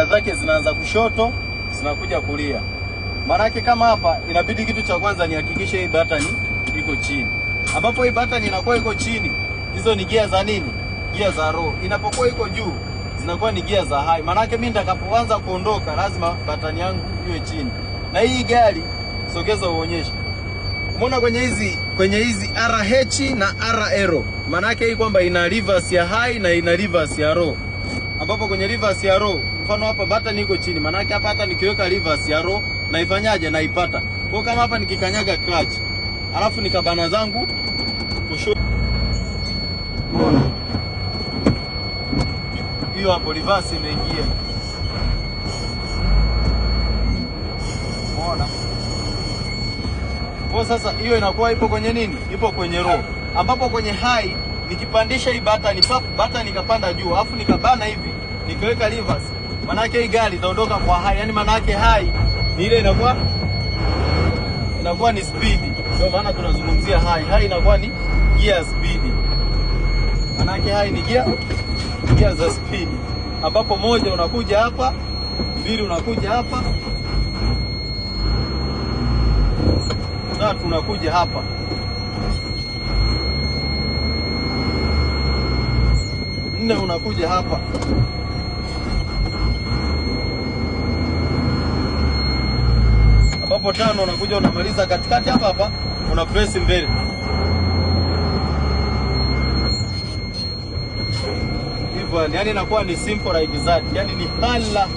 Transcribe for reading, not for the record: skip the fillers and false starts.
gia zake zinaanza kushoto, zinakuja kulia. Maanake kama hapa inabidi kitu cha kwanza nihakikishe hii button iko chini. Ambapo hii button inakuwa iko chini, hizo ni gia za nini? Gia za low. Inapokuwa iko juu, zinakuwa ni gia za high. Maanake mimi nitakapoanza kuondoka lazima button yangu iwe chini. Na hii gari sogeza uonyeshe. Umeona kwenye hizi RH na RL. Maanake hii kwamba ina reverse ya high na ina reverse ya low. Ambapo kwenye reverse ya low, mfano hapa button iko chini. Maanake hapa hata nikiweka reverse ya low naifanyaje? Naipata. Kwa kama hapa nikikanyaga clutch, alafu nikabana zangu kushoto. Umeona? Hiyo hapo reverse imeingia. Umeona? Kwa sasa hiyo inakuwa ipo kwenye nini? Ipo kwenye low. Ambapo kwenye high nikipandisha hii button ikapanda juu, alafu nikabana hivi, nikiweka reverse, maana yake hii gari itaondoka kwa high. Yaani maana yake high ni ile inakuwa ni speed. Ndio maana tunazungumzia high. High inakuwa ni gear speed. Maana yake high ni gear za speed. Ambapo moja unakuja hapa, mbili unakuja hapa, tatu unakuja hapa. Nne unakuja hapa. Ambapo tano unakuja unamaliza katikati hapa una press mbele. Hivyo yani inakuwa ni simple like that. Yani ni hala